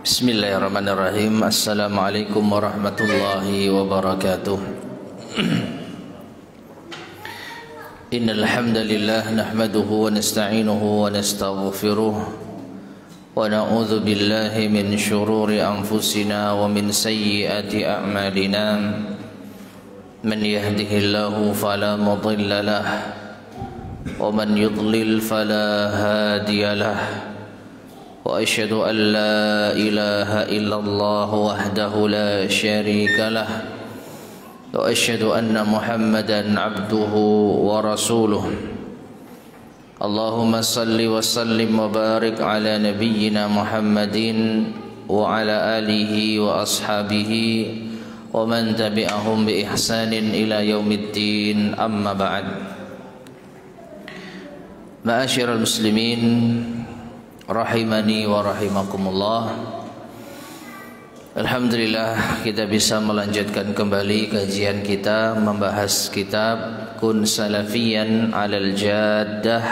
Bismillahirrahmanirrahim. Assalamualaikum warahmatullahi wabarakatuh. Innal hamdalillah nahmaduhu wa nasta'inuhu wa nastaghfiruh wa na'udzu billahi min shururi anfusina wa min sayyiati a'malina. Man yahdihillahu fala mudilla lahu wa man yudlil fala hadiya lahu. وأشهد أن لا إله إلا الله وحده لا شريك له وأشهد أن محمدا عبده ورسوله اللهم صل وسلم وبارك على نبينا محمد وعلى آله وأصحابه ومن تبعهم بإحسان إلى يوم الدين أما بعد. معاشر المسلمين rahimani wa rahimakumullah. Alhamdulillah kita bisa melanjutkan kembali kajian kita membahas kitab Kun Salafiyan 'alal Jaddah.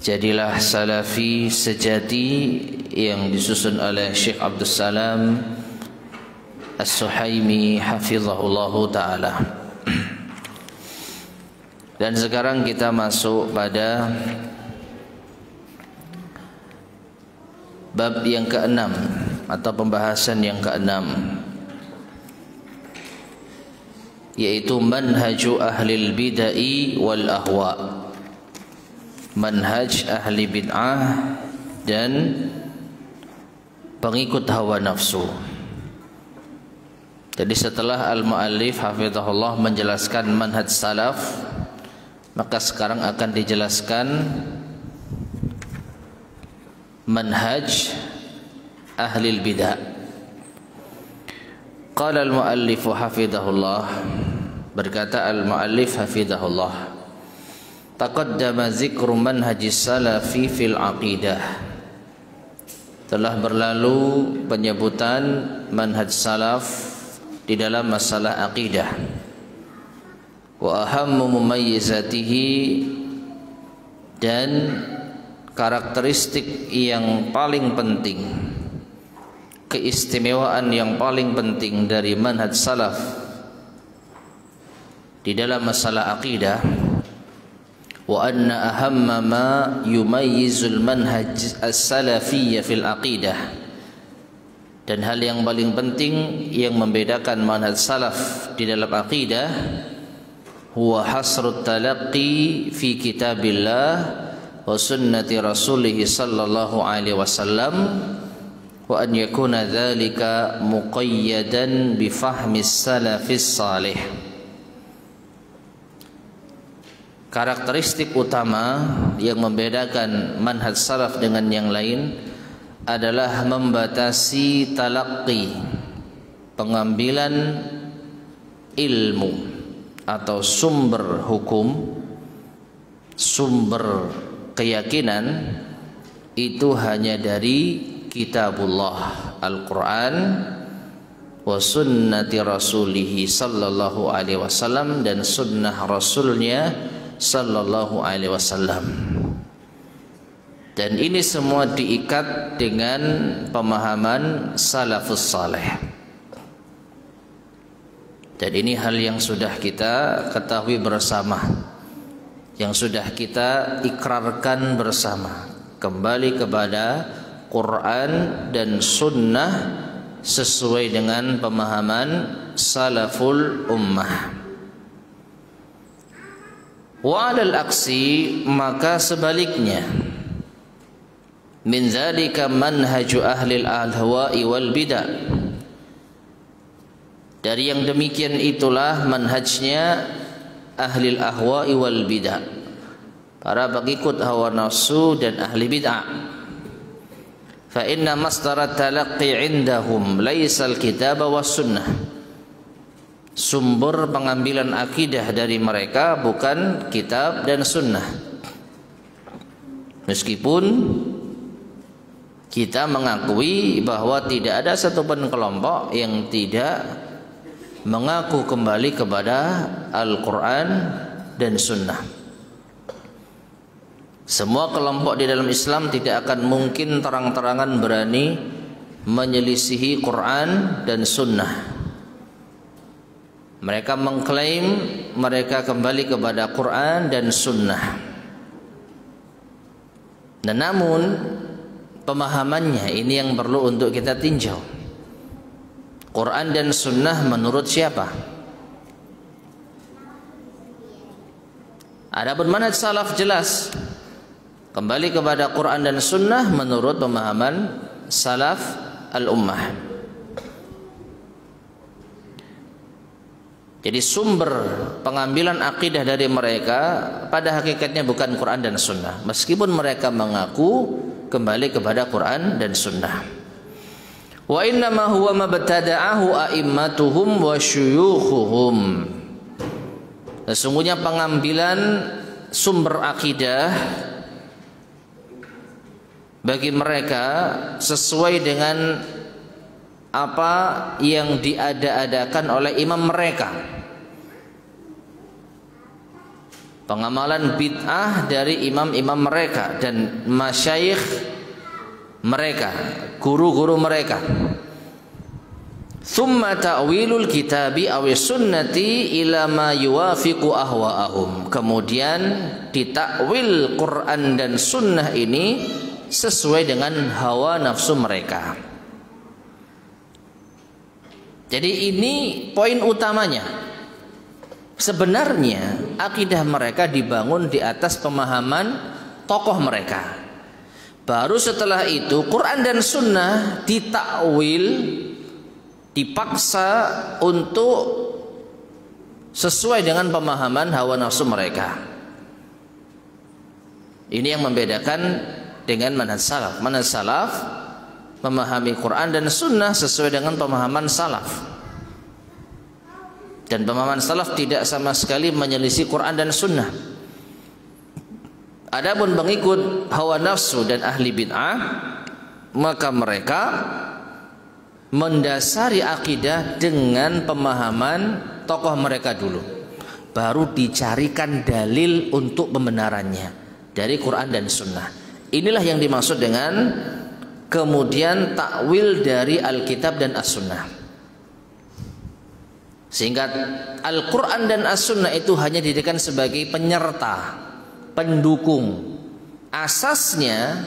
Jadilah salafi sejati yang disusun oleh Syekh Abdul Salam As-Suhaimi hafizahullahu taala. Dan sekarang kita masuk pada bab yang keenam atau pembahasan yang keenam, yaitu manhaju ahlil bid'ah wal ahwa. Manhaj ahli bid'ah dan pengikut hawa nafsu. Jadi setelah al-muallif hafizahullah menjelaskan manhaj salaf, maka sekarang akan dijelaskan manhaj ahli bidah. Qala al-muallif hafizahullah, berkata al-muallif hafizahullah, taqaddama zikru manhajis salafi fil aqidah. Telah berlalu penyebutan manhaj salaf di dalam masalah aqidah. Wa ahammu mumayyizatihi, dan karakteristik yang paling penting, keistimewaan yang paling penting dari manhaj salaf di dalam masalah aqidah, wa anna ahamma ma yumayyizul manhaj as-salafiyyah fil aqidah, dan hal yang paling penting yang membedakan manhaj salaf di dalam aqidah, huwa hasrut talaqqi fi kitabillah wa sunnati rasulih sallallahu alaihi wasallam, wa an yakuna dzalika muqayyadan bi fahmis salafis salih. Karakteristik utama yang membedakan manhaj salaf dengan yang lain adalah membatasi talaqqi, pengambilan ilmu atau sumber hukum, sumber keyakinan itu hanya dari kitabullah Al-Quran wa sunnati rasulihi sallallahu alaihi wasallam, dan sunnah rasulnya sallallahu alaihi wasallam. Dan ini semua diikat dengan pemahaman salafus saleh. Dan ini hal yang sudah kita ketahui bersama, yang sudah kita ikrarkan bersama, kembali kepada Quran dan sunnah sesuai dengan pemahaman salaful ummah. Wa alal aksi, maka sebaliknya, min dzalika manhaju ahlil ahwa'i wal bidah, dari yang demikian itulah manhajnya ahlil ahwa'i wal bid'ah, para pengikut hawa nafsu dan ahli bid'ah. Fa inna masdarat talaqqi indahum laisal kitab was sunnah. Sumber pengambilan akidah dari mereka bukan kitab dan sunnah. Meskipun kita mengakui bahwa tidak ada satupun kelompok yang tidak mengaku kembali kepada Al-Quran dan Sunnah. Semua kelompok di dalam Islam tidak akan mungkin terang-terangan berani menyelisihi Quran dan Sunnah. Mereka mengklaim mereka kembali kepada Quran dan Sunnah. Dan namun pemahamannya ini yang perlu untuk kita tinjau. Quran dan Sunnah menurut siapa? Adapun manhaj salaf jelas kembali kepada Quran dan Sunnah menurut pemahaman salaf al-ummah. Jadi sumber pengambilan akidah dari mereka pada hakikatnya bukan Quran dan Sunnah, meskipun mereka mengaku kembali kepada Quran dan Sunnah. Wa innama huwa mabtada'ahu a'immatuhum wa syuyukhuhum. Sesungguhnya pengambilan sumber akidah bagi mereka sesuai dengan apa yang diada-adakan oleh imam mereka. Pengamalan bid'ah dari imam-imam mereka dan masyayikh mereka, guru-guru mereka. Thumma ta'wilul kitabi aw sunnati ila ma yuwafiqu ahwa'ahum. Kemudian ditakwil Quran dan Sunnah ini sesuai dengan hawa nafsu mereka. Jadi ini poin utamanya. Sebenarnya akidah mereka dibangun di atas pemahaman tokoh mereka. Baru setelah itu Quran dan Sunnah ditakwil, dipaksa untuk sesuai dengan pemahaman hawa nafsu mereka. Ini yang membedakan dengan manhaj salaf. Manhaj salaf memahami Quran dan Sunnah sesuai dengan pemahaman salaf. Dan pemahaman salaf tidak sama sekali menyelisih Quran dan Sunnah. Adapun pengikut hawa nafsu dan ahli bid'ah, maka mereka mendasari akidah dengan pemahaman tokoh mereka dulu, baru dicarikan dalil untuk pembenarannya dari Quran dan Sunnah. Inilah yang dimaksud dengan kemudian takwil dari Alkitab dan As-Sunnah. Sehingga Al-Quran dan As-Sunnah itu hanya dijadikan sebagai penyerta, pendukung. Asasnya,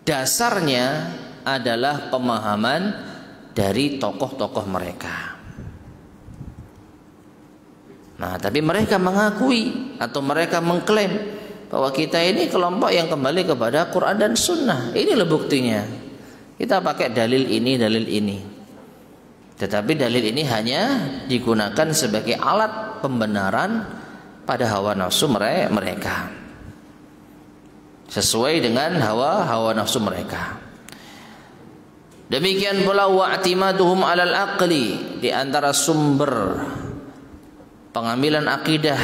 dasarnya adalah pemahaman dari tokoh-tokoh mereka. Nah, tapi mereka mengakui atau mereka mengklaim bahwa kita ini kelompok yang kembali kepada Quran dan Sunnah. Inilah buktinya. Kita pakai dalil ini, dalil ini. Tetapi dalil ini hanya digunakan sebagai alat pembenaran pada hawa nafsu mereka. Sesuai dengan hawa nafsu mereka. Demikian pula wa'timaduhum 'alal aqli, di antara sumber pengambilan akidah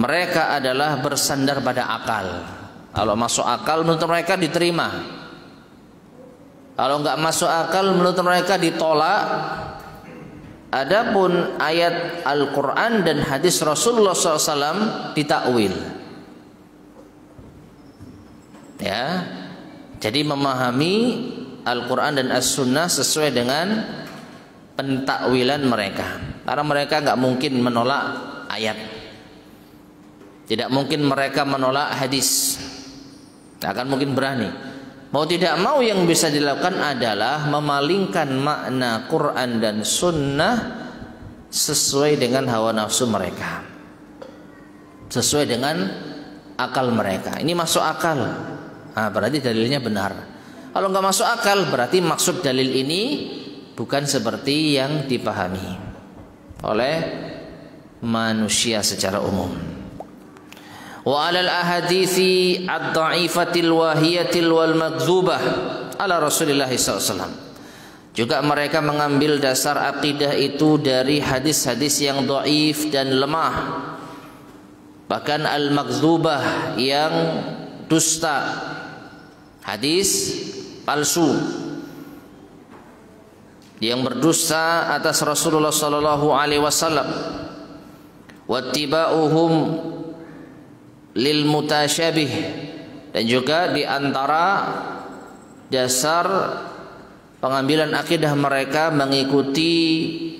mereka adalah bersandar pada akal. Kalau masuk akal menurut mereka diterima. Kalau enggak masuk akal menurut mereka ditolak. Adapun ayat Al-Quran dan hadis Rasulullah SAW ditakwil. Ya, jadi memahami Al-Quran dan As-Sunnah sesuai dengan pentakwilan mereka. Karena mereka enggak mungkin menolak ayat. Tidak mungkin mereka menolak hadis. Tidak akan mungkin berani. Mau tidak mau yang bisa dilakukan adalah memalingkan makna Quran dan Sunnah sesuai dengan hawa nafsu mereka, sesuai dengan akal mereka. Ini masuk akal, nah, berarti dalilnya benar. Kalau nggak masuk akal, berarti maksud dalil ini bukan seperti yang dipahami oleh manusia secara umum. Wa 'alal ahadithi ad-dha'ifatil wahiyatil wal makdzubah ala Rasulillah SAW. Juga mereka mengambil dasar akidah itu dari hadis-hadis yang dhaif dan lemah. Bahkan al-makdzubah yang dusta, hadis palsu yang berdusta atas Rasulullah sallallahu alaihi wasallam. Wattiba'uhum lil mutasyabih, dan juga di antara dasar pengambilan akidah mereka mengikuti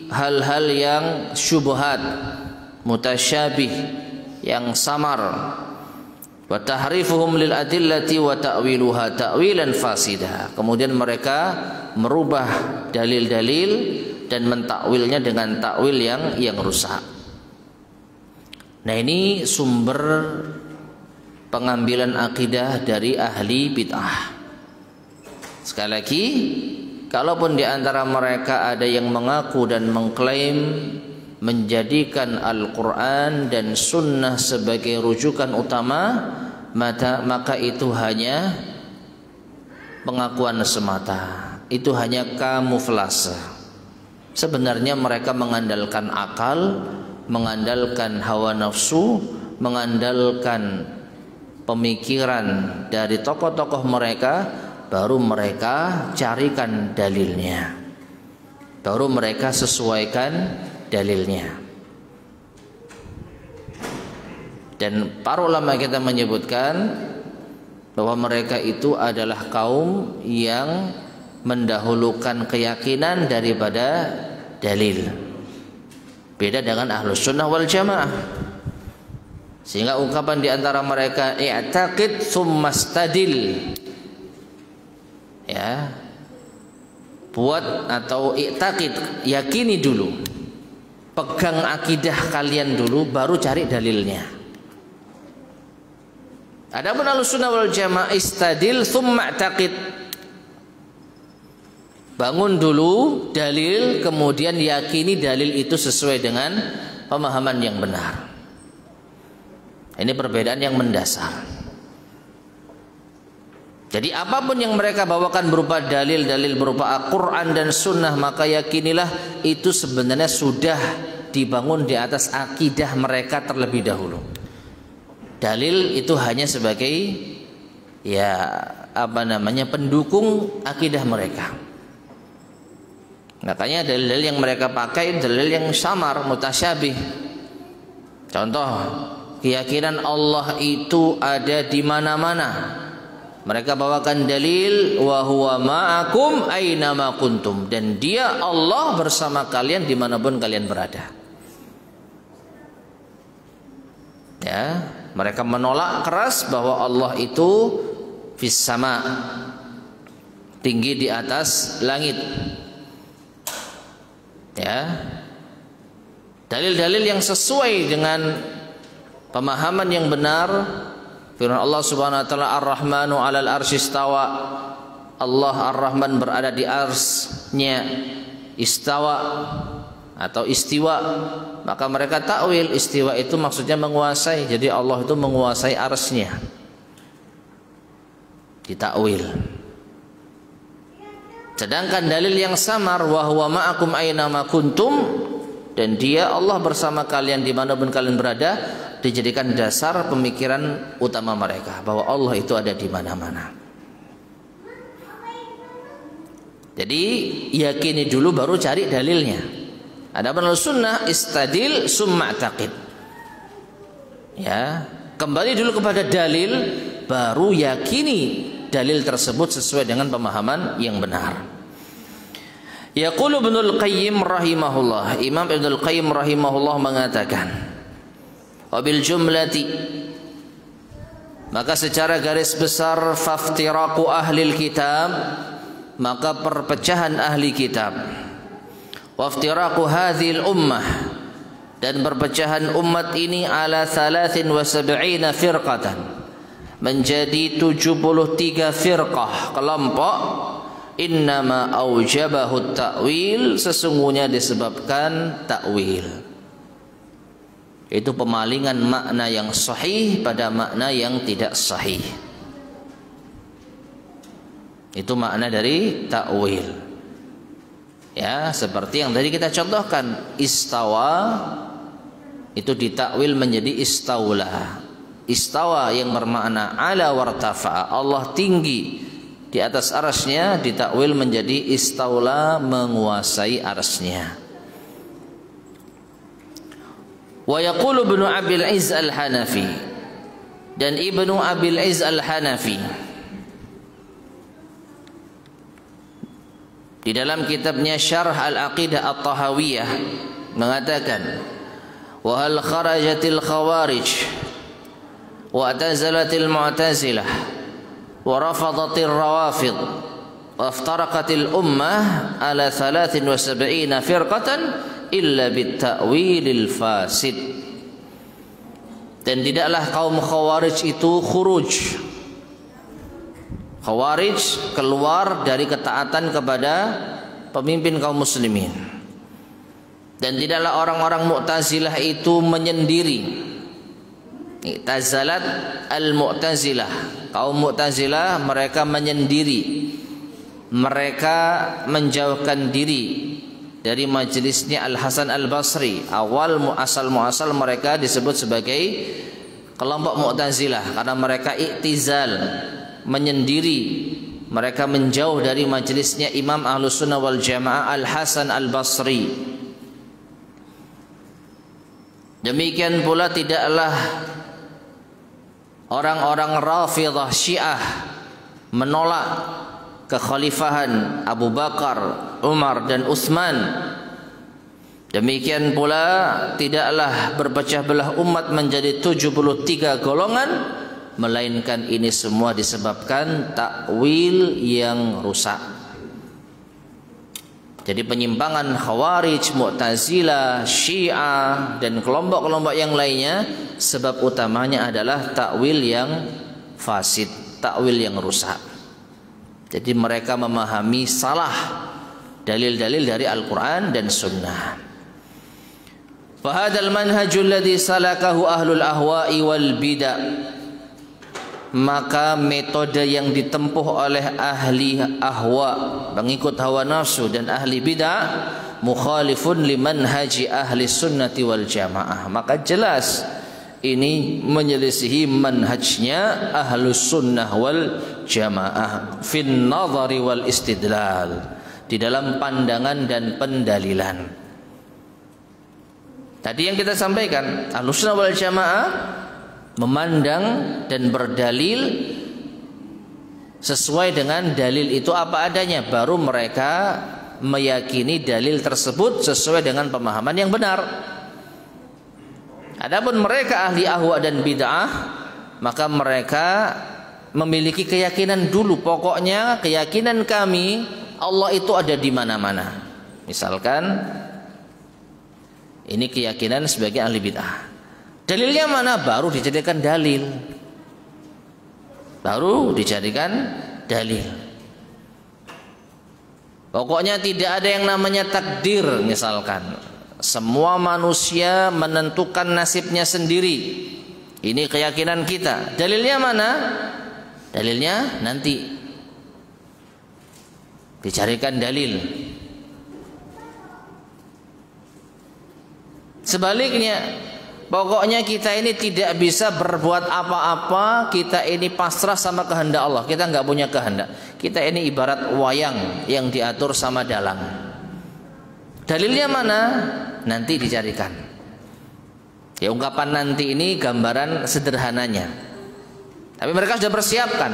hal-hal yang syubhat, mutasyabih, yang samar. Wa tahrifuhum lil adillati wa ta'wiluha ta'wilan fasida. Kemudian mereka merubah dalil-dalil dan mentakwilnya dengan takwil yang rusak. Nah, ini sumber pengambilan akidah dari ahli bid'ah. Sekali lagi, kalaupun di antara mereka ada yang mengaku dan mengklaim menjadikan Al-Quran dan Sunnah sebagai rujukan utama, maka itu hanya pengakuan semata. Itu hanya kamuflase. Sebenarnya mereka mengandalkan akal, mengandalkan hawa nafsu, mengandalkan pemikiran dari tokoh-tokoh mereka, baru mereka carikan dalilnya, baru mereka sesuaikan dalilnya. Dan para ulama kita menyebutkan bahwa mereka itu adalah kaum yang mendahulukan keyakinan daripada dalil. Beda dengan ahlus sunnah wal jamaah. Sehingga ungkapan di antara mereka i'taqid tsumma stadil, ya, buat atau i'taqid, yakini dulu, pegang akidah kalian dulu, baru cari dalilnya. Adapun Ahlussunnah wal Jamaah istadil tsumma i'taqid, bangun dulu dalil, kemudian yakini dalil itu sesuai dengan pemahaman yang benar. Ini perbedaan yang mendasar. Jadi apapun yang mereka bawakan berupa dalil-dalil berupa Al-Quran dan Sunnah, maka yakinilah itu sebenarnya sudah dibangun di atas akidah mereka terlebih dahulu. Dalil itu hanya sebagai pendukung akidah mereka. Makanya dalil-dalil yang mereka pakai dalil yang samar, mutasyabih. Contoh, keyakinan Allah itu ada di mana-mana. Mereka bawakan dalil wa huwa ma'akum aina ma kuntum, dan dia Allah bersama kalian dimanapun kalian berada. Ya, mereka menolak keras bahwa Allah itu fis sama, tinggi di atas langit. Ya, dalil-dalil yang sesuai dengan pemahaman yang benar. Firman Allah Subhanahu wa taala, Ar-Rahmanu 'alal arsy istawa. Allah Ar-Rahman berada di arsy-Nya, istawa atau istiwa. Maka mereka takwil istiwa itu maksudnya menguasai. Jadi Allah itu menguasai arsy-Nya. Ditakwil. Sedangkan dalil yang samar, wa huwa ma'akum aina ma kuntum, dan dia Allah bersama kalian dimanapun kalian berada, dijadikan dasar pemikiran utama mereka bahwa Allah itu ada di mana-mana. Jadi yakini dulu baru cari dalilnya. Adapun sunnah istadil summa taqid. Ya, kembali dulu kepada dalil, baru yakini dalil tersebut sesuai dengan pemahaman yang benar. Yaqulu Ibnul Qayyim rahimahullah, Imam Ibnul Qayyim rahimahullah mengatakan, wabil jumlati, maka secara garis besar, faftiraku ahlil kitab, maka perpecahan ahli kitab, waftiraku hadhil ummah, dan perpecahan umat ini ala 73 firqatan, menjadi 73 firqah, kelompok. Innama aujabahu ta'wil, sesungguhnya disebabkan ta'wil. Itu pemalingan makna yang sahih pada makna yang tidak sahih. Itu makna dari ta'wil. Ya, seperti yang tadi kita contohkan, istawa itu ditakwil menjadi istaula. Istawa yang bermakna ala wartafa'a, Allah tinggi di atas arasnya, ditakwil menjadi istaula, menguasai arasnya. Wa yaqulu Ibnu Abil Izz Al-Hanafi, dan Ibnu Abil Izz Al-Hanafi di dalam kitabnya Syarh Al-Aqidah At-Tahawiyah mengatakan, wa hal kharajatil khawarij wa atazalatil mu'tazilah wa rafadatil rawafid wa iftaraqatil ummah ala 73 firqatan illa bit-ta'wilil fasid. Dan tidaklah kaum khawarij itu khuruj. Khawarij keluar dari ketaatan kepada pemimpin kaum muslimin. Dan tidaklah orang-orang Mu'tazilah itu menyendiri. Tazalat al-Mu'tazilah. Kaum Mu'tazilah mereka menyendiri. Mereka menjauhkan diri dari majelisnya Al-Hasan Al-Basri. Asal muasal mereka disebut sebagai kelompok Mu'tazilah karena mereka i'tizal, menyendiri. Mereka menjauh dari majelisnya Imam Ahlus Sunnah wal Jamaah Al-Hasan Al-Basri. Demikian pula tidaklah orang-orang Rafidhah Syiah menolak kekhalifahan Abu Bakar, Umar dan Utsman. Demikian pula tidaklah berpecah belah umat menjadi 73 golongan, melainkan ini semua disebabkan takwil yang rusak. Jadi penyimpangan Khawarij, Mu'tazilah, Syiah dan kelompok-kelompok yang lainnya, sebab utamanya adalah takwil yang fasid, takwil yang rusak. Jadi mereka memahami salah dalil-dalil dari Al-Quran dan Sunnah. Fahadal manhajul ladzi salakahu ahlul ahwa'i wal bid'ah, maka metode yang ditempuh oleh ahli ahwa, pengikut hawa nafsu dan ahli bid'ah, mukhalifun liman haji ahli sunnati wal jamaah, maka jelas ini menyelisihi manhajnya ahlus sunnah wal jamaah fin nadhari wal istidlal, di dalam pandangan dan pendalilan. Tadi yang kita sampaikan, ahlus sunnah wal jamaah memandang dan berdalil sesuai dengan dalil itu apa adanya, baru mereka meyakini dalil tersebut sesuai dengan pemahaman yang benar. Adapun mereka ahli ahwa dan bid'ah, maka mereka memiliki keyakinan dulu, pokoknya keyakinan kami Allah itu ada di mana-mana. Misalkan ini keyakinan sebagai ahli bid'ah. Dalilnya mana? Baru dijadikan dalil. Baru dijadikan dalil. Pokoknya tidak ada yang namanya takdir misalkan. Semua manusia menentukan nasibnya sendiri. Ini keyakinan kita. Dalilnya mana? Dalilnya nanti dicarikan dalil. Sebaliknya, pokoknya kita ini tidak bisa berbuat apa-apa, kita ini pasrah sama kehendak Allah. Kita nggak punya kehendak. Kita ini ibarat wayang yang diatur sama dalang. Dalilnya mana? Nanti dicarikan. Ya, ungkapan nanti ini gambaran sederhananya. Tapi mereka sudah persiapkan.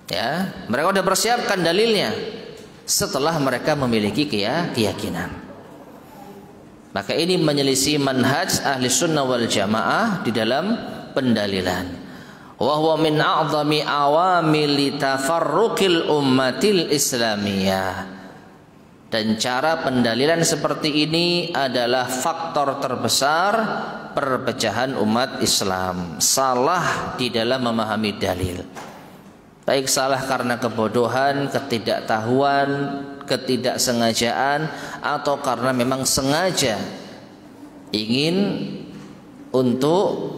Ya, mereka sudah persiapkan dalilnya setelah mereka memiliki keyakinan. Maka ini menyelisih manhaj ahli sunnah wal jamaah di dalam pendalilan. Wa huwa min a'zami awamil tafarruqil ummatil islamiyah. Dan cara pendalilan seperti ini adalah faktor terbesar perpecahan umat Islam. Salah di dalam memahami dalil. Baik salah karena kebodohan, ketidaktahuan, ketidaksengajaan, atau karena memang sengaja ingin untuk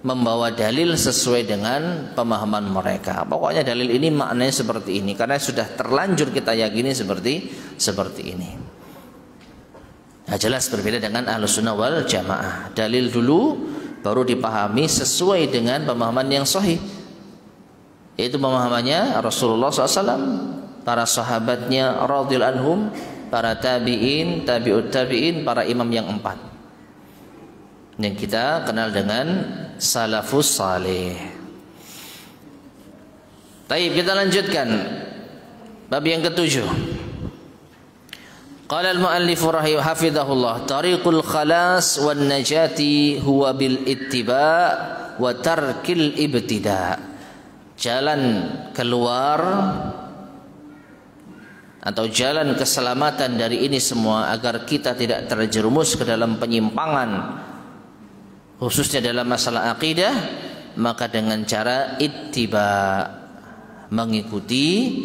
membawa dalil sesuai dengan pemahaman mereka. Pokoknya dalil ini maknanya seperti ini karena sudah terlanjur kita yakini seperti ini. Nah, jelas berbeda dengan Ahlus Sunnah wal Jamaah. Dalil dulu baru dipahami sesuai dengan pemahaman yang sahih. Yaitu pemahamannya Rasulullah SAW, para sahabatnya radhiyallahu anhum, para tabi'in, tabi'ut tabi'in, para imam yang 4 yang kita kenal dengan salafus saleh. Baik, kita lanjutkan. Bab yang ketujuh. Qala al-muallif hafizahullah, tariqul khalas wan najati huwa bil ittiba' wa tarkil ibtida'. Jalan keluar atau jalan keselamatan dari ini semua agar kita tidak terjerumus ke dalam penyimpangan khususnya dalam masalah akidah, maka dengan cara ittiba', mengikuti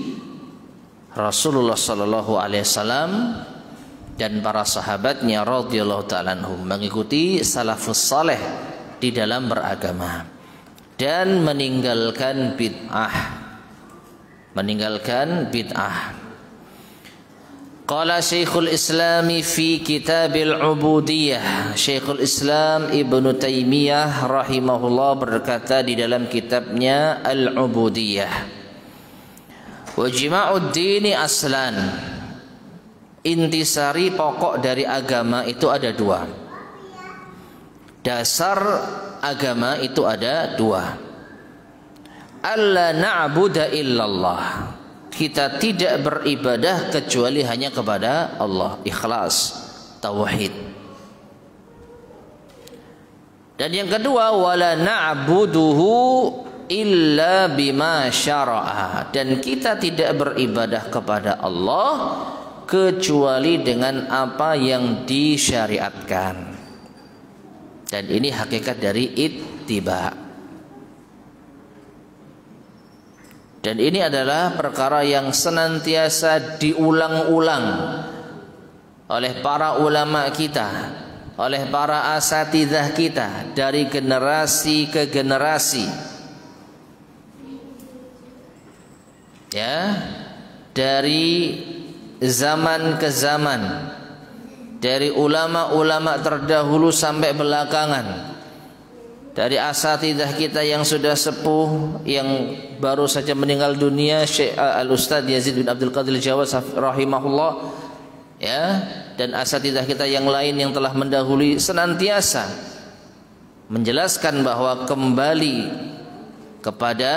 Rasulullah sallallahu alaihi wasallam dan para sahabatnya radhiyallahu ta'ala anhum, mengikuti salafus saleh di dalam beragama dan meninggalkan bid'ah. Qala Syekhul Islam fi Kitabil Ubudiyah, Syekhul Islam Ibnu Taimiyah rahimahullah berkata di dalam kitabnya Al-Ubudiyah, wa jima'ud dini aslan, intisari pokok dari agama itu ada dua. Dasar agama itu ada dua. Alla na'budu illallah, kita tidak beribadah kecuali hanya kepada Allah, ikhlas, tauhid. Dan yang kedua, wala na'buduhu illa bima syara'a, dan kita tidak beribadah kepada Allah kecuali dengan apa yang disyariatkan. Dan ini hakikat dari ittiba'. Dan ini adalah perkara yang senantiasa diulang-ulang oleh para ulama kita, oleh para asatidzah kita dari generasi ke generasi. Ya, dari zaman ke zaman, dari ulama-ulama terdahulu sampai belakangan, dari asatidzah kita yang sudah sepuh, yang baru saja meninggal dunia, Syekh Al-Ustadz Yazid bin Abdul Qadir Jawad rahimahullah, ya, dan asatidzah kita yang lain yang telah mendahului, senantiasa menjelaskan bahwa kembali kepada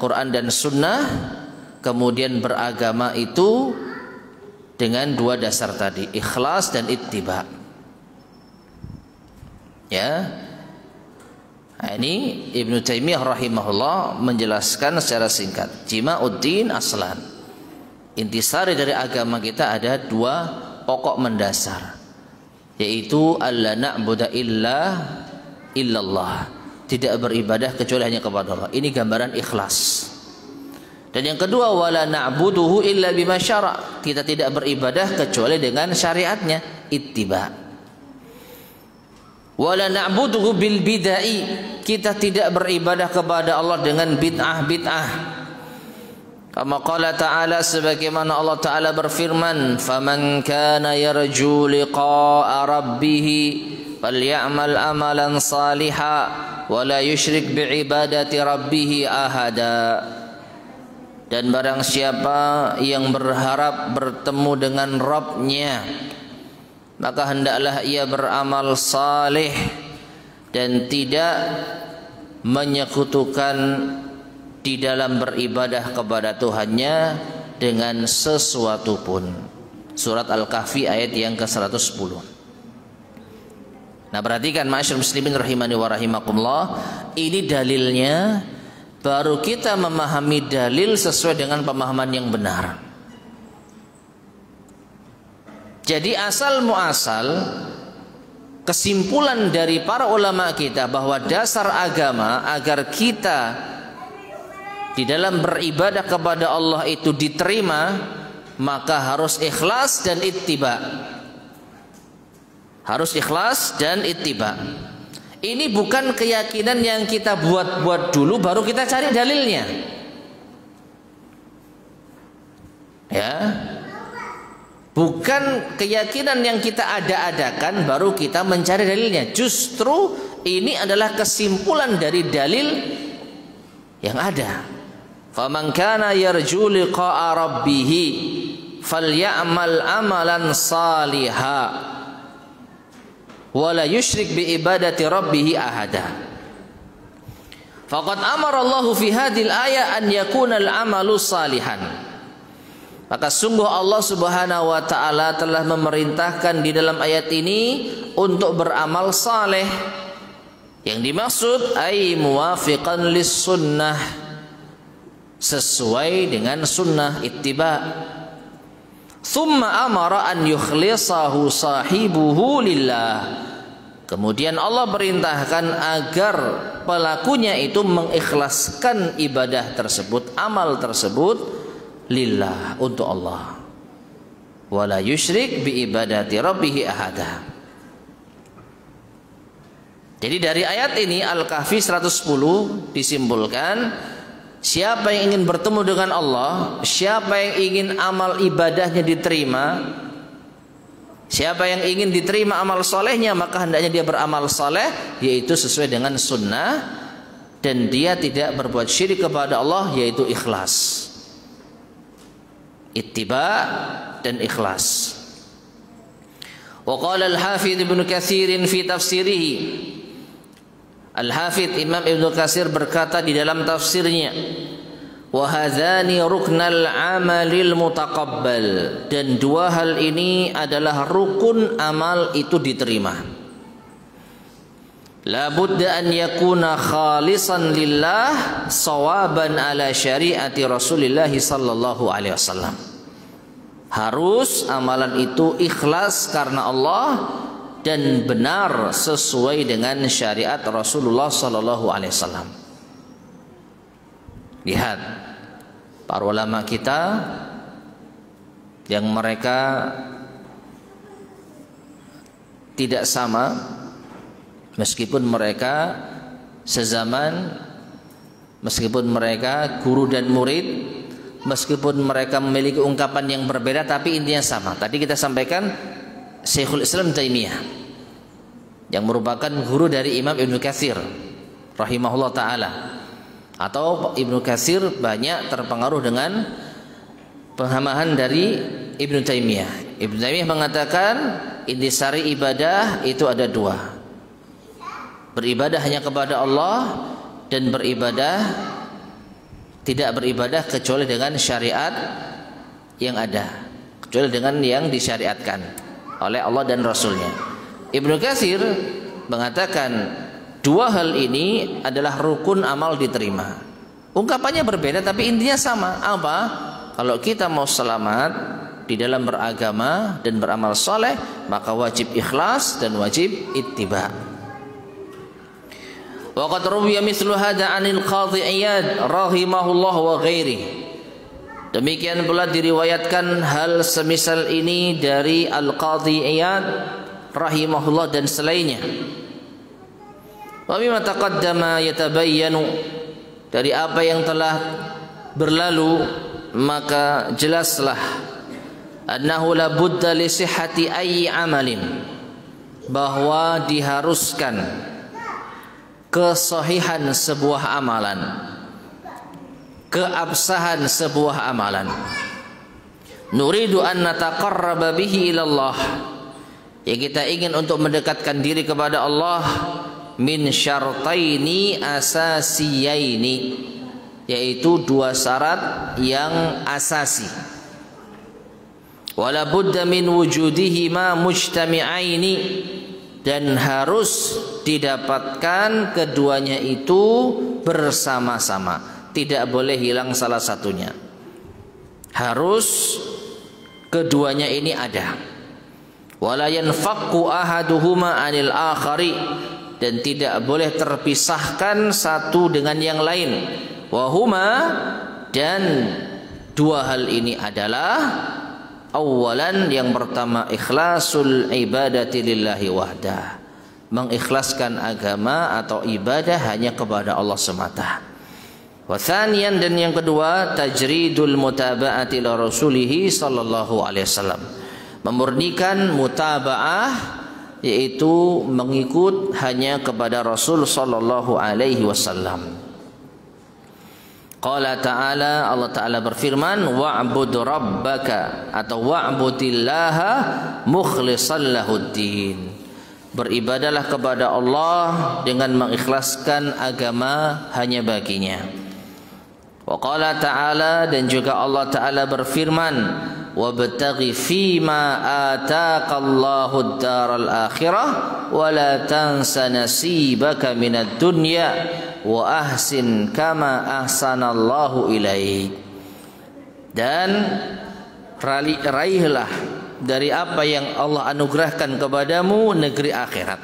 Quran dan Sunnah, kemudian beragama itu dengan dua dasar tadi, ikhlas dan ittiba'. Ya, nah, ini Ibnu Taimiyah rahimahullah menjelaskan secara singkat, jima'uddin aslan, intisari dari agama kita ada dua pokok mendasar, yaitu alla na'budu illallah, tidak beribadah kecuali hanya kepada Allah. Ini gambaran ikhlas. Dan yang kedua, wala na'buduhu illa bima syara', kita tidak beribadah kecuali dengan syariatnya, ittiba'. Wala na'buduhu bil bid'ai, kita tidak beribadah kepada Allah dengan bid'ah. Kama qala ta'ala, sebagaimana Allah Ta'ala berfirman, faman kana yarju liqa'a rabbih falya'mal amalan salihan wa la yusyrik bi'ibadati rabbih ahada. Dan barang siapa yang berharap bertemu dengan Rabb-Nya, maka hendaklah ia beramal saleh dan tidak menyekutukan di dalam beribadah kepada Tuhannya dengan sesuatu pun. Surat Al-Kahfi ayat yang ke-110. Nah, perhatikan ma'asyiral muslimin rahimani wa rahimakumullah, ini dalilnya. Baru kita memahami dalil sesuai dengan pemahaman yang benar. Jadi asal muasal kesimpulan dari para ulama kita bahwa dasar agama agar kita di dalam beribadah kepada Allah itu diterima, maka harus ikhlas dan ittiba. Harus ikhlas dan ittiba. Ini bukan keyakinan yang kita buat-buat dulu baru kita cari dalilnya. Ya. Bukan keyakinan yang kita ada-adakan baru kita mencari dalilnya. Justru ini adalah kesimpulan dari dalil yang ada. Faman kana yarju liqa'a rabbih falyamal amalan salihah wala yusyrik bi ibadati rabbih ahada. Faqad amara Allah fi hadhil ayah an yakuna al-amalu salihan. Maka sungguh Allah Subhanahu wa taala telah memerintahkan di dalam ayat ini untuk beramal saleh. Yang dimaksud ay muwafiqan lis sunnah, sesuai dengan sunnah ittiba. Thumma amara an yukhlisahu sahibuhu lillah. Kemudian Allah perintahkan agar pelakunya itu mengikhlaskan ibadah tersebut, amal tersebut lillah, untuk Allah. Wala yusyrik bi ibadati rabbih ahada. Jadi dari ayat ini Al-Kahfi 110 disimpulkan, siapa yang ingin bertemu dengan Allah, siapa yang ingin amal ibadahnya diterima, siapa yang ingin diterima amal solehnya, maka hendaknya dia beramal soleh, yaitu sesuai dengan sunnah, dan dia tidak berbuat syirik kepada Allah, yaitu ikhlas. Ittiba dan ikhlas. Wa qala al-Hafidz Ibnu Katsir fi tafsirihi. Al-Hafidz Imam Ibnu Katsir berkata di dalam tafsirnya, wa hadzani ruknal amalil mutaqabbal, dan dua hal ini adalah rukun amal itu diterima. La budda an yakuna khalisan lillah sawaban ala syariati Rasulillah sallallahu alaihi wasallam. Harus amalan itu ikhlas karena Allah dan benar sesuai dengan syariat Rasulullah sallallahu alaihi wasallam. Lihat para ulama kita yang mereka tidak sama, meskipun mereka sezaman, meskipun mereka guru dan murid, meskipun mereka memiliki ungkapan yang berbeda, tapi intinya sama. Tadi kita sampaikan Syekhul Islam Taimiyah yang merupakan guru dari Imam Ibnu Katsir rahimahullah ta'ala, atau Ibnu Katsir banyak terpengaruh dengan pemahaman dari Ibnu Taimiyah. Ibnu Taimiyah mengatakan intisari ibadah itu ada dua: beribadah hanya kepada Allah, dan beribadah, tidak beribadah kecuali dengan syariat yang ada, kecuali dengan yang disyariatkan oleh Allah dan Rasulnya. Ibnu Katsir mengatakan dua hal ini adalah rukun amal diterima. Ungkapannya berbeda tapi intinya sama. Apa? Kalau kita mau selamat di dalam beragama dan beramal soleh, maka wajib ikhlas dan wajib ittiba. Wa qad ruwiya mithlu hadza 'anil Qadhi Iyad rahimahullah wa ghairihi. Demikian pula diriwayatkan hal semisal ini dari Al-Qadhi Iyad rahimahullah dan selainnya. Wa bima taqaddama yatabayyanu, dari apa yang telah berlalu maka jelaslah annahu la budda li sihhati ayyi amalin, bahwa diharuskan kesahihan sebuah amalan, keabsahan sebuah amalan. Nuridu an nataqarraba bihi ilallah, yang kita ingin untuk mendekatkan diri kepada Allah, min syartaini asasiyaini, yaitu dua syarat yang asasi. Wala budda min wujudihima mujtami'aini, dan harus didapatkan keduanya itu bersama-sama, tidak boleh hilang salah satunya. Harus keduanya ini ada. Wala yanfaqu ahaduhuma 'anil akhari, dan tidak boleh terpisahkan satu dengan yang lain. Wahuma, dan dua hal ini adalah awalan, yang pertama ikhlasul ibadati lillahi wahdah, mengikhlaskan agama atau ibadah hanya kepada Allah semata. Wa tsaniyan, dan yang kedua tajridul mutaba'ati li rasulih sallallahu alaihi wasallam, memurnikan mutaba'ah, yaitu mengikut hanya kepada Rasul sallallahu alaihi wasallam. Qala ta'ala, Allah Ta'ala berfirman, wa'bud rabbaka, atau wa'budillaha mukhlishan lahuddin, beribadalah kepada Allah dengan mengikhlaskan agama hanya baginya. Wa qala ta'ala, dan juga Allah Ta'ala berfirman, wabtaghi fima ataqallahu ad-daral akhirah wa la tansa nasibaka minad dunya wa ahsin kama ahsanallahu ilaik. Dan raihlah dari apa yang Allah anugerahkan kepadamu negeri akhirat.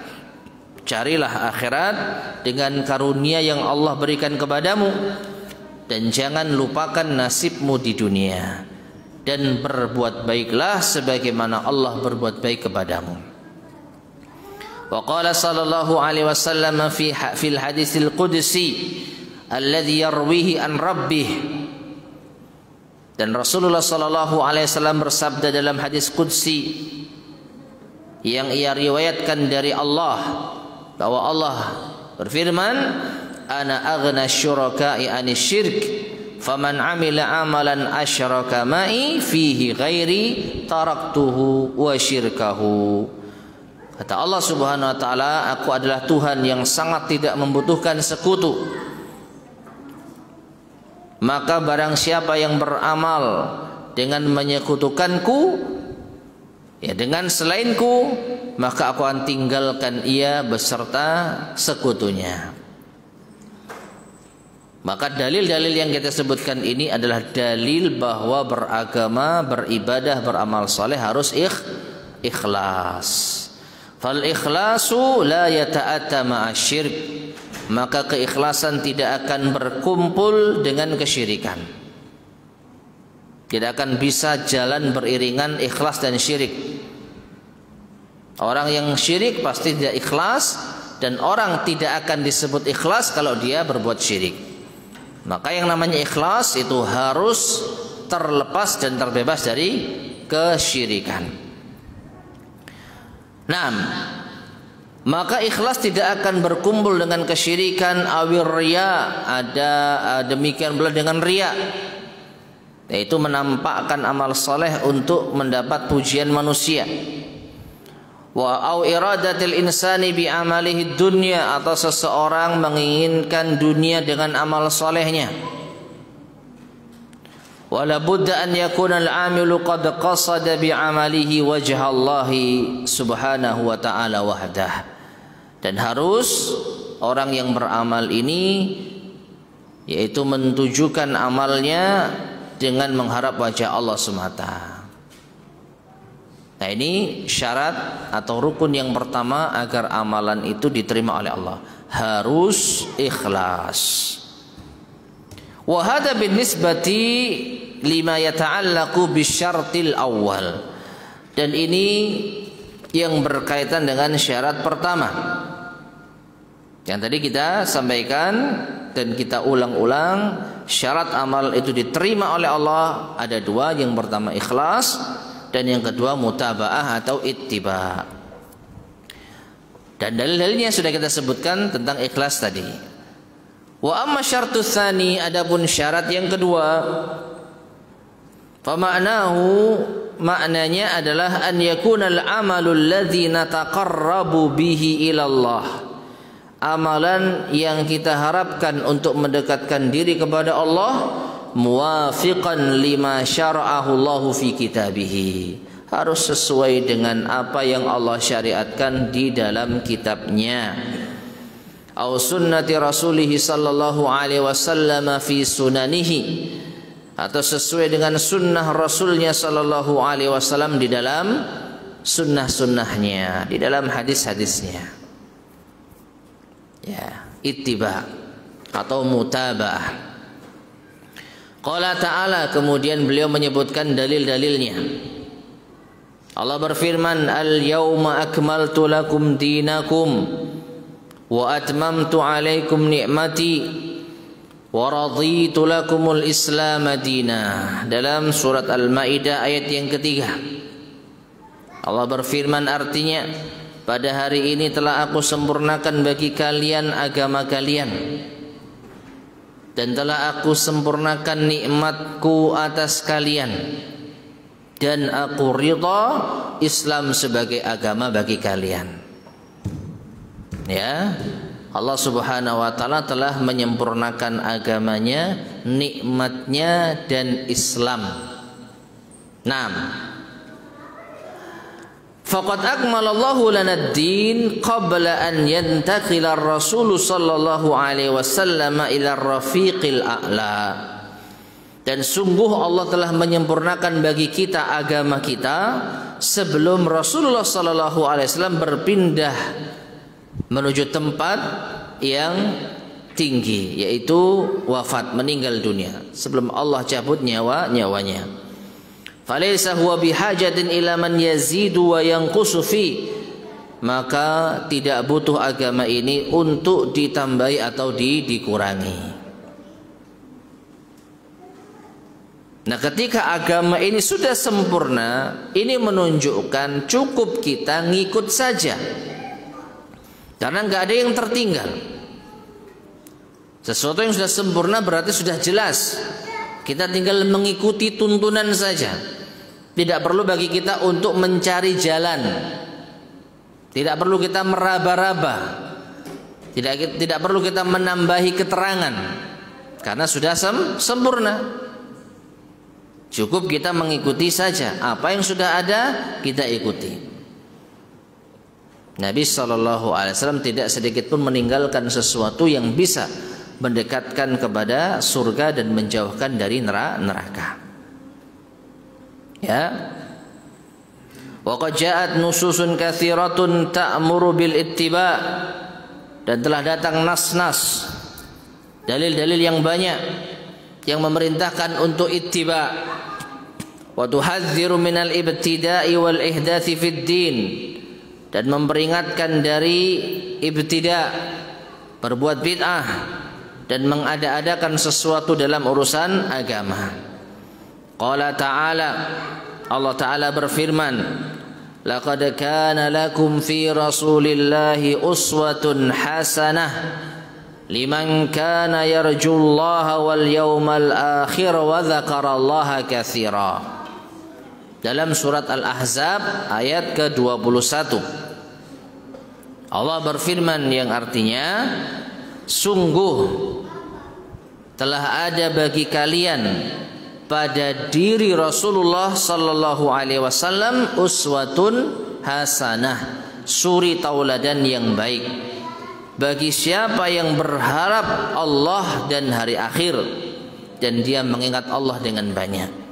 Carilah akhirat dengan karunia yang Allah berikan kepadamu, dan jangan lupakan nasibmu di dunia, dan berbuat baiklah sebagaimana Allah berbuat baik kepadamu. Wa qala sallallahu alaihi wasallam fil haditsil qudsi alladhi yarwihi an rabbih. Dan Rasulullah sallallahu alaihi wasallam bersabda dalam hadis qudsi yang ia riwayatkan dari Allah, bahwa Allah berfirman, ana aghna syuraka'i anisyirk faman amila amalan asyraka ma'i fihi ghairi taraktuhu wa syirkahu. Kata Allah Subhanahu wa taala, aku adalah Tuhan yang sangat tidak membutuhkan sekutu. Maka barang siapa yang beramal dengan menyekutukanku, ya dengan selainku, maka aku akan tinggalkan ia beserta sekutunya. Maka dalil-dalil yang kita sebutkan ini adalah dalil bahwa beragama, beribadah, beramal soleh harus ikhlas. Fal ikhlasu la yata'atta ma'asyirk. Maka keikhlasan tidak akan berkumpul dengan kesyirikan. Tidak akan bisa jalan beriringan ikhlas dan syirik. Orang yang syirik pasti tidak ikhlas, dan orang tidak akan disebut ikhlas kalau dia berbuat syirik. Maka yang namanya ikhlas itu harus terlepas dan terbebas dari kesyirikan. Maka ikhlas tidak akan berkumpul dengan kesyirikan awir riya, ada demikian pula dengan riya, yaitu menampakkan amal soleh untuk mendapat pujian manusia. Wa au iradatil insani bi amalihi dunya, atau seseorang menginginkan dunia dengan amal solehnya. Wala budda an yakuna al-amilu qad qasada bi amalihi wajha Allah subhanahu wa ta'ala wahdah. Dan harus orang yang beramal ini yaitu mentujukan amalnya dengan mengharap wajah Allah semata. Nah, ini syarat atau rukun yang pertama agar amalan itu diterima oleh Allah, harus ikhlas. Wa hadha binisbati lima yata'allaqu bisyartil awal. Dan ini yang berkaitan dengan syarat pertama yang tadi kita sampaikan dan kita ulang-ulang. Syarat amal itu diterima oleh Allah ada dua. Yang pertama ikhlas, dan yang kedua mutaba'ah atau ittiba. Dan dalil-dalilnya sudah kita sebutkan tentang ikhlas tadi. Wa amma syartus tsani, adapun syarat yang kedua, fa ma'nahu, maknanya adalah an yakunal amalul ladzi nataqarrabu bihi ilallah, amalan yang kita harapkan untuk mendekatkan diri kepada Allah, muwafiqan lima syara'ahu Allahu fi kitabih, harus sesuai dengan apa yang Allah syariatkan di dalam kitabnya, au sunnati rasulih sallallahu alaihi wasallam fi sunanihi, atau sesuai dengan sunnah Rasulnya sallallahu alaihi wasallam di dalam sunnah-sunnahnya, di dalam hadis-hadisnya. Ya, ittiba atau mutaba'ah. Qala ta'ala, kemudian beliau menyebutkan dalil-dalilnya. Allah berfirman, al-yawma akmaltu lakum dinakum wa atmamtu alaikum ni'mati wa raditu lakumul islam madina. Dalam surat Al-Maidah ayat yang ketiga, Allah berfirman, artinya pada hari ini telah aku sempurnakan bagi kalian agama kalian, dan telah aku sempurnakan nikmatku atas kalian, dan aku ridha Islam sebagai agama bagi kalian. Ya, Allah Subhanahu wa taala telah menyempurnakan agamanya, nikmatnya dan Islam. Naam. Faqad akmalallahu lana ad-din qabla an yantaqila ar-rasul sallallahu alaihi wasallam ila ar-rafiqil a'la. Dan sungguh Allah telah menyempurnakan bagi kita agama kita sebelum Rasulullah sallallahu alaihi wasallam berpindah menuju tempat yang tinggi, yaitu wafat, meninggal dunia, sebelum Allah cabut nyawanya. Falaysa huwa bihajatin ila man yazidu wa yanqusu fi, maka tidak butuh agama ini untuk ditambahi atau dikurangi. Nah, ketika agama ini sudah sempurna, ini menunjukkan cukup kita ngikut saja, karena nggak ada yang tertinggal. Sesuatu yang sudah sempurna berarti sudah jelas, kita tinggal mengikuti tuntunan saja. Tidak perlu bagi kita untuk mencari jalan, tidak perlu kita meraba-raba, tidak perlu kita menambahi keterangan, karena sudah sempurna. Cukup kita mengikuti saja, apa yang sudah ada kita ikuti. Nabi SAW tidak sedikit pun meninggalkan sesuatu yang bisa mendekatkan kepada surga dan menjauhkan dari neraka. Ya. Wa qad ja'at nususun katsiratun ta'muru bil ittiba', dan telah datang nas-nas, dalil-dalil yang banyak yang memerintahkan untuk ittiba'. Wa tuhadziru minal ibtida'i wal ihdats'i fid din, dan memperingatkan dari ibtida', berbuat bid'ah dan mengada-adakan sesuatu dalam urusan agama. Qala ta'ala, Allah Ta'ala berfirman, laqad kana lakum fi rasulillahi uswatun hasanah liman kana yarjullaha wal yawmal akhir wa dzakarallaha katsira. Dalam surat Al-Ahzab ayat ke-21, Allah berfirman yang artinya, sungguh telah ada bagi kalian pada diri Rasulullah sallallahu alaihi wasallam uswatun hasanah, suri tauladan yang baik bagi siapa yang berharap Allah dan hari akhir dan dia mengingat Allah dengan banyak.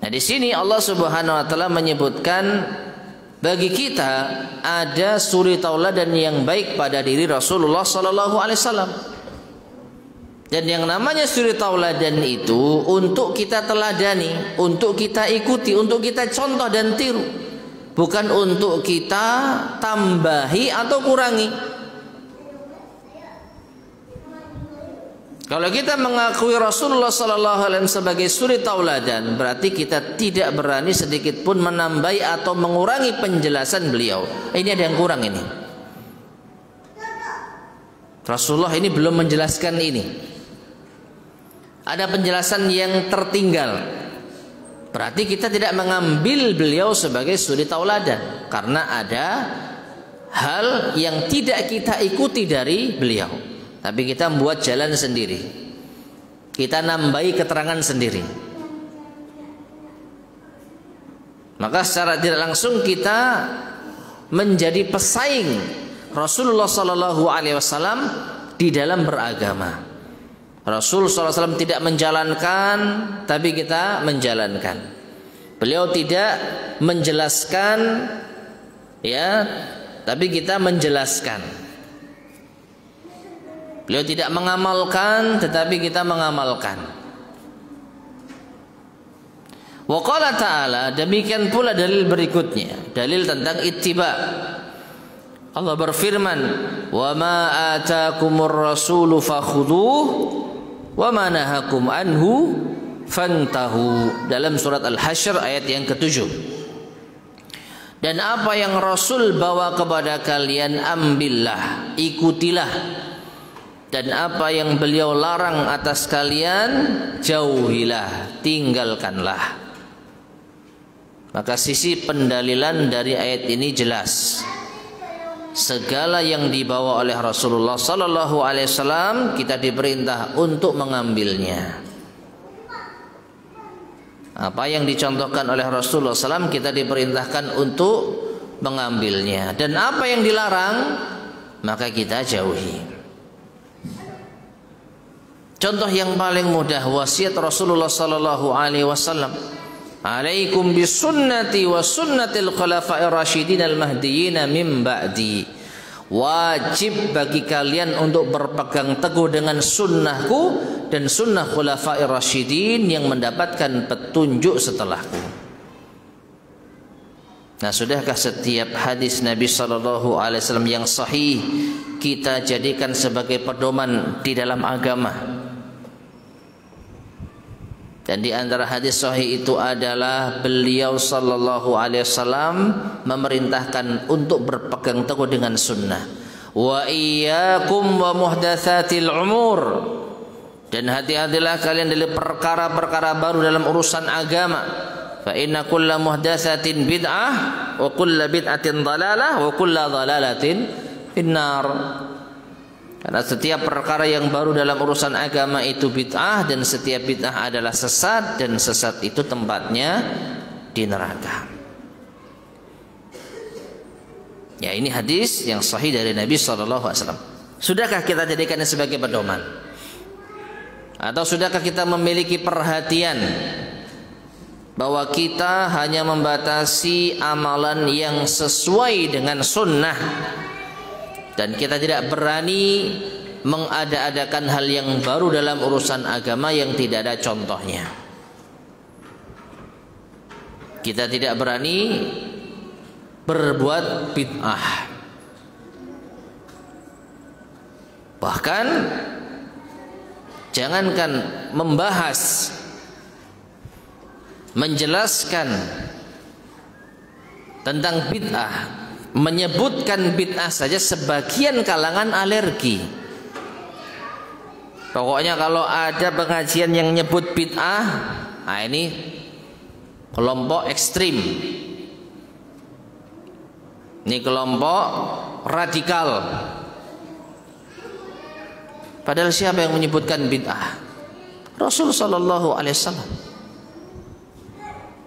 Nah, di sini Allah Subhanahu wa taala menyebutkan bagi kita ada suri tauladan yang baik pada diri Rasulullah sallallahu alaihi wasallam. Dan yang namanya suri tauladan itu untuk kita teladani, untuk kita ikuti, untuk kita contoh dan tiru, bukan untuk kita tambahi atau kurangi. Kalau kita mengakui Rasulullah SAW sebagai suri tauladan, berarti kita tidak berani sedikit pun menambahi atau mengurangi penjelasan beliau. Ini ada yang kurang ini. Rasulullah ini belum menjelaskan ini. Ada penjelasan yang tertinggal. Berarti kita tidak mengambil beliau sebagai suri tauladan, karena ada hal yang tidak kita ikuti dari beliau, tapi kita membuat jalan sendiri, kita nambahi keterangan sendiri. Maka secara tidak langsung kita menjadi pesaing Rasulullah SAW di dalam beragama. Rasul SAW tidak menjalankan, tapi kita menjalankan. Beliau tidak menjelaskan, ya, tapi kita menjelaskan. Beliau tidak mengamalkan, tetapi kita mengamalkan. Wa qala ta'ala, demikian pula dalil berikutnya, dalil tentang ittiba. Allah berfirman, wa ma atakumur rasulu fakhudhuh wa ma nahakum anhu fantahu, dalam surat Al-Hasyr ayat yang ke-7. Dan apa yang Rasul bawa kepada kalian ambillah, ikutilah, dan apa yang beliau larang atas kalian jauhilah, tinggalkanlah. Maka sisi pendalilan dari ayat ini jelas. segala yang dibawa oleh Rasulullah sallallahu alaihi wasallam kita diperintah untuk mengambilnya. Apa yang dicontohkan oleh Rasulullah SAW kita diperintahkan untuk mengambilnya, dan apa yang dilarang maka kita jauhi. Contoh yang paling mudah wasiat Rasulullah sallallahu alaihi wasallam, "Alaikum bisunnati wa sunnatil khulafa'ir rasyidin al-mahdiyyin min ba'di." Wajib bagi kalian untuk berpegang teguh dengan sunnahku dan sunnah khulafa'ir rasyidin yang mendapatkan petunjuk setelahku. Nah, sudahkah setiap hadis Nabi sallallahu alaihi wasallam yang sahih kita jadikan sebagai pedoman di dalam agama? Dan di antara hadis sahih itu adalah beliau sallallahu alaihi wasallam memerintahkan untuk berpegang teguh dengan sunnah. Wa iyyakum wa muhdatsatil umur. Dan hati-hatilah kalian dari perkara-perkara baru dalam urusan agama. Fa inna kulla muhdatsatin bid'ah wa kulla bid'atin dhalalah wa kulla dhalalatin finnar. Karena setiap perkara yang baru dalam urusan agama itu bid'ah, dan setiap bid'ah adalah sesat, dan sesat itu tempatnya di neraka. Ya, ini hadis yang sahih dari Nabi SAW. Sudahkah kita jadikannya sebagai pedoman? Atau sudahkah kita memiliki perhatian bahwa kita hanya membatasi amalan yang sesuai dengan sunnah, dan kita tidak berani mengada-adakan hal yang baru dalam urusan agama yang tidak ada contohnya? Kita tidak berani berbuat bid'ah. Bahkan jangankan membahas, menjelaskan tentang bid'ah, menyebutkan bid'ah saja sebagian kalangan alergi. Pokoknya kalau ada pengajian yang nyebut bid'ah, nah ini kelompok ekstrim, ini kelompok radikal. Padahal siapa yang menyebutkan bid'ah? Rasul sallallahu alaihi wasallam.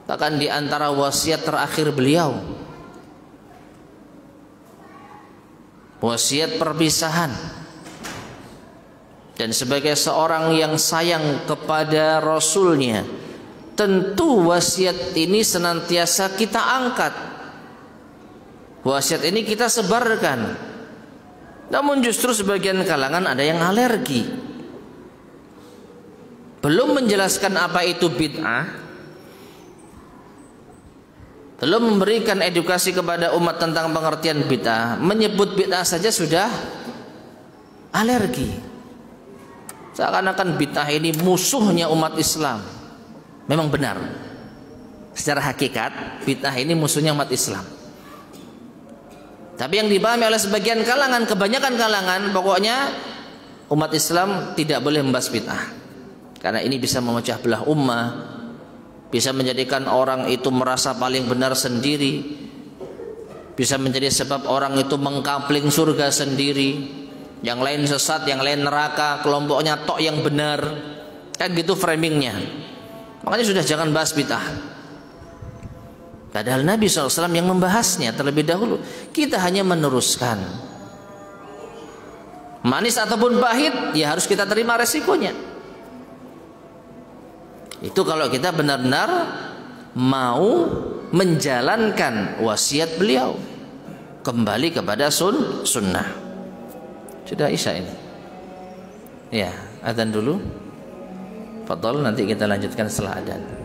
Bahkan di antara wasiat terakhir beliau, wasiat perpisahan. Dan sebagai seorang yang sayang kepada Rasulnya, tentu wasiat ini senantiasa kita angkat. Wasiat ini kita sebarkan. Namun justru sebagian kalangan ada yang alergi. Belum menjelaskan apa itu bid'ah, belum memberikan edukasi kepada umat tentang pengertian bid'ah, menyebut bid'ah saja sudah alergi. Seakan-akan bid'ah ini musuhnya umat Islam. Memang benar, secara hakikat bid'ah ini musuhnya umat Islam. Tapi yang dipahami oleh sebagian kalangan, kebanyakan kalangan, pokoknya umat Islam tidak boleh membahas bid'ah, karena ini bisa memecah belah ummah, bisa menjadikan orang itu merasa paling benar sendiri, bisa menjadi sebab orang itu mengkapling surga sendiri, yang lain sesat, yang lain neraka, kelompoknya tok yang benar. Kan gitu framingnya. Makanya sudah jangan bahas bid'ah. Padahal Nabi SAW yang membahasnya terlebih dahulu. Kita hanya meneruskan. Manis ataupun pahit, ya harus kita terima resikonya. Itu kalau kita benar-benar mau menjalankan wasiat beliau, kembali kepada sunnah. Sudah isya ini. Ya, adzan dulu. Fadhol, nanti kita lanjutkan setelah adzan.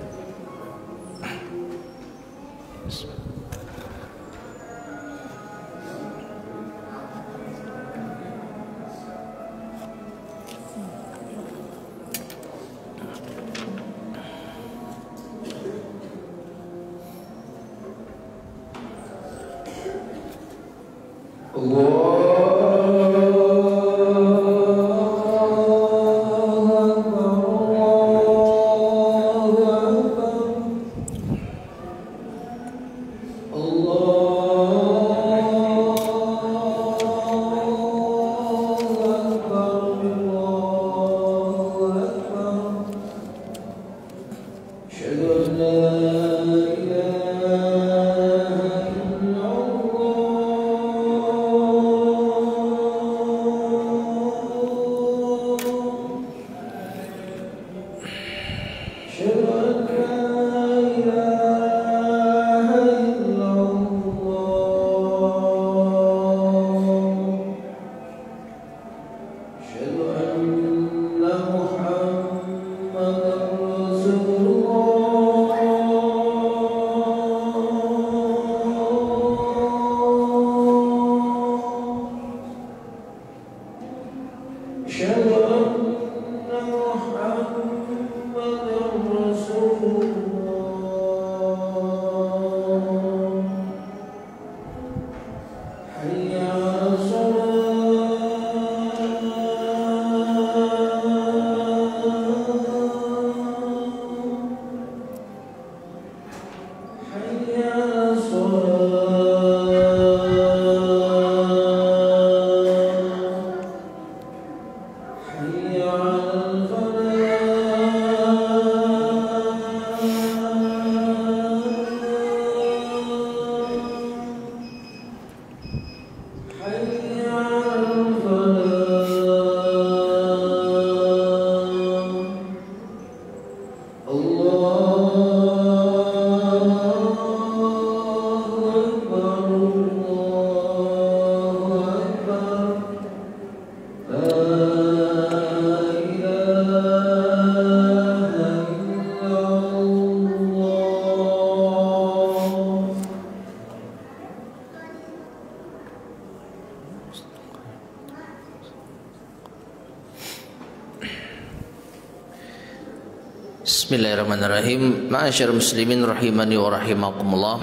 Bismillahirrahmanirrahim. Ma'asyar muslimin rahimani wa rahimakumullah.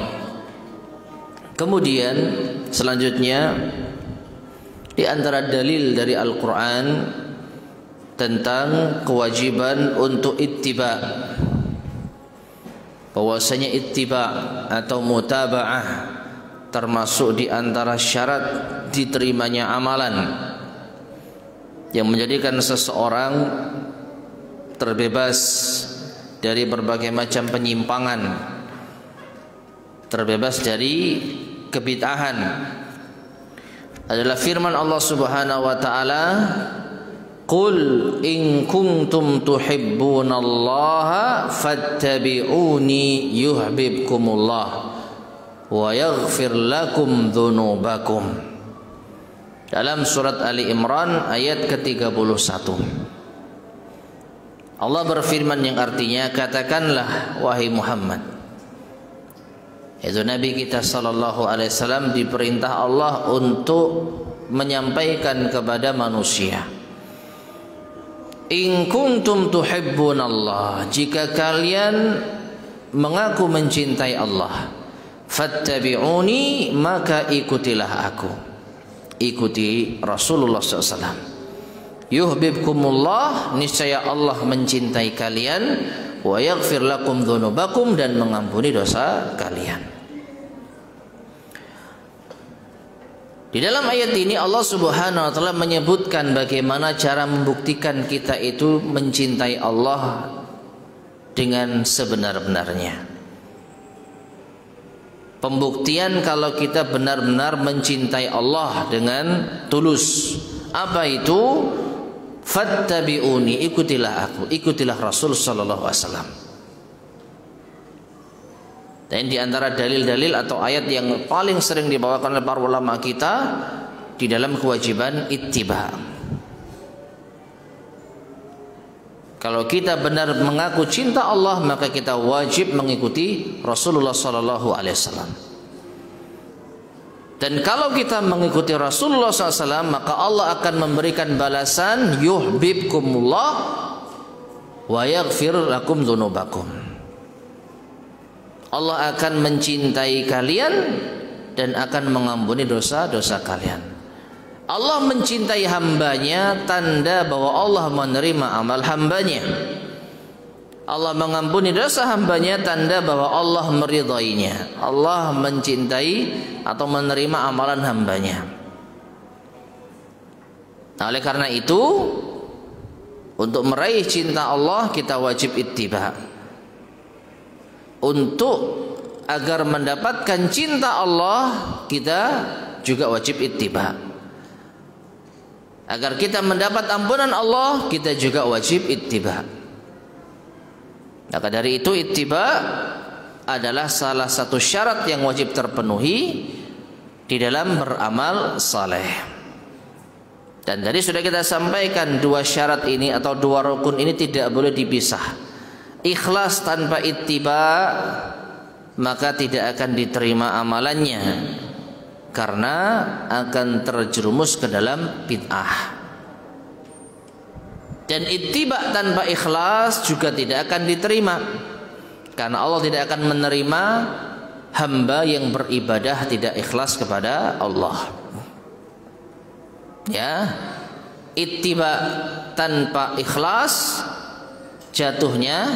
Kemudian selanjutnya di antara dalil dari Al-Qur'an tentang kewajiban untuk ittiba, bahwasanya ittiba atau mutaba'ah termasuk di antara syarat diterimanya amalan yang menjadikan seseorang terbebas dari berbagai macam penyimpangan, terbebas dari kebid'ahan, adalah firman Allah Subhanahu wa taala, "Qul in kuntum tuhibbunallaha fattabi'uni yuhibbukumullah wa yaghfir lakum dzunubakum." Dalam surat Ali Imran ayat ke-31. Allah berfirman yang artinya, katakanlah wahai Muhammad, yaitu Nabi kita sallallahu alaihi wasallam diperintah Allah untuk menyampaikan kepada manusia, in kuntum tuhibbunallah, jika kalian mengaku mencintai Allah, fattabi'uni, maka ikutilah aku, ikuti Rasulullah SAW. Yuhibbukumullah, niscaya Allah mencintai kalian, wa yaghfir lakum dzunubakum, dan mengampuni dosa kalian. Di dalam ayat ini Allah Subhanahu wa taala menyebutkan bagaimana cara membuktikan kita itu mencintai Allah dengan sebenar-benarnya. Pembuktian kalau kita benar-benar mencintai Allah dengan tulus. Apa itu? Fattabi'uni, ikutilah aku, ikutilah Rasul sallallahu alaihi wasallam. Dan di antara dalil-dalil atau ayat yang paling sering dibawakan oleh para ulama kita di dalam kewajiban ittiba. Kalau kita benar mengaku cinta Allah, maka kita wajib mengikuti Rasulullah sallallahu alaihi wasallam. Dan kalau kita mengikuti Rasulullah SAW, maka Allah akan memberikan balasan, yuhibbukumullah wa yaghfir lakum dzunubakum. Allah akan mencintai kalian dan akan mengampuni dosa-dosa kalian. Allah mencintai hambanya, tanda bahwa Allah menerima amal hambanya. Allah mengampuni dosa hambanya, tanda bahwa Allah meridainya. Allah mencintai atau menerima amalan hambanya. Nah, oleh karena itu, untuk meraih cinta Allah kita wajib ittiba. untuk agar mendapatkan cinta Allah, kita juga wajib ittiba. Agar kita mendapat ampunan Allah, kita juga wajib ittiba. Maka dari itu ittiba adalah salah satu syarat yang wajib terpenuhi di dalam beramal saleh. Dan tadi sudah kita sampaikan, dua syarat ini atau dua rukun ini tidak boleh dipisah. Ikhlas tanpa ittiba maka tidak akan diterima amalannya, karena akan terjerumus ke dalam bid'ah. Dan ittiba tanpa ikhlas juga tidak akan diterima, karena Allah tidak akan menerima hamba yang beribadah tidak ikhlas kepada Allah. Ya, ittiba tanpa ikhlas jatuhnya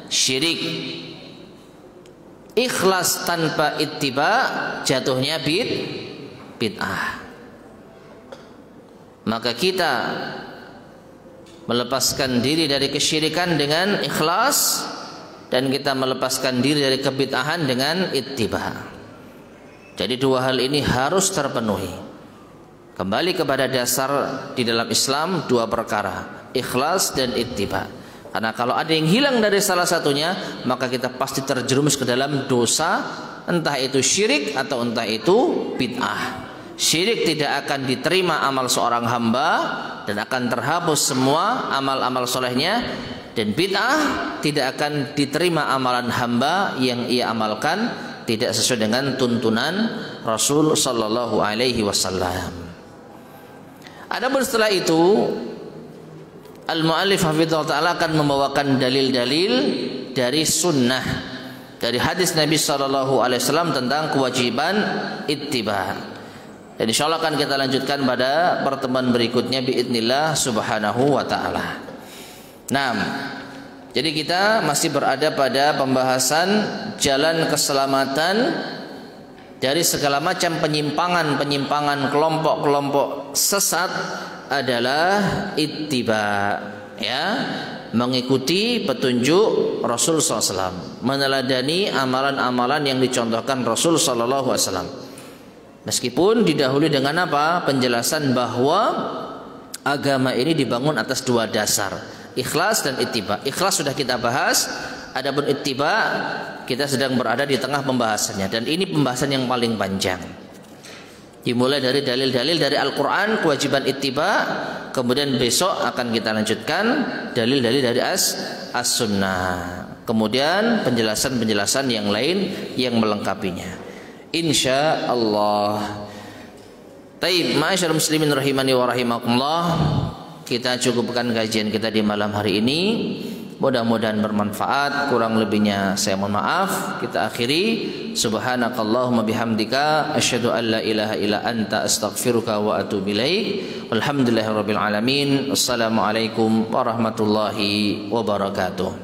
syirik. Ikhlas tanpa ittiba jatuhnya bid'ah. Maka kita melepaskan diri dari kesyirikan dengan ikhlas, dan kita melepaskan diri dari kebid'ahan dengan ittiba. Jadi dua hal ini harus terpenuhi. Kembali kepada dasar di dalam Islam, dua perkara, ikhlas dan ittiba. Karena kalau ada yang hilang dari salah satunya, maka kita pasti terjerumus ke dalam dosa, entah itu syirik atau entah itu bid'ah. Syirik tidak akan diterima amal seorang hamba dan akan terhapus semua amal-amal solehnya. Dan bid'ah tidak akan diterima amalan hamba yang ia amalkan tidak sesuai dengan tuntunan Rasul sallallahu alaihi wasallam. Adapun setelah itu, al-mu'allif hafizahullah ta'ala akan membawakan dalil-dalil dari sunnah, dari hadis Nabi sallallahu alaihi wasallam tentang kewajiban ittiba. Dan insyaallah akan kita lanjutkan pada pertemuan berikutnya biidznillah subhanahu wa ta'ala. Nah, jadi kita masih berada pada pembahasan jalan keselamatan dari segala macam penyimpangan kelompok-kelompok sesat adalah ittiba, ya, mengikuti petunjuk Rasul SAW, meneladani amalan-amalan yang dicontohkan Rasul SAW. Meskipun didahului dengan apa? Penjelasan bahwa agama ini dibangun atas dua dasar, ikhlas dan ittiba. Ikhlas sudah kita bahas, adapun ittiba kita sedang berada di tengah pembahasannya, dan ini pembahasan yang paling panjang. Dimulai dari dalil-dalil dari Al-Quran kewajiban ittiba, kemudian besok akan kita lanjutkan dalil-dalil dari as-sunnah, kemudian penjelasan-penjelasan yang lain yang melengkapinya, insya Allah. Taib, ma'asyarul muslimin rahimani wa rahimakumullah, kita cukupkan kajian kita di malam hari ini. Mudah-mudahan bermanfaat. Kurang lebihnya saya mohon maaf. Kita akhiri. Subhanakallahumma bihamdika asyhadu an la ilaha illa anta astaghfiruka wa atubu ilaik. Walhamdulillahirabbil alamin. Wassalamualaikum warahmatullahi wabarakatuh.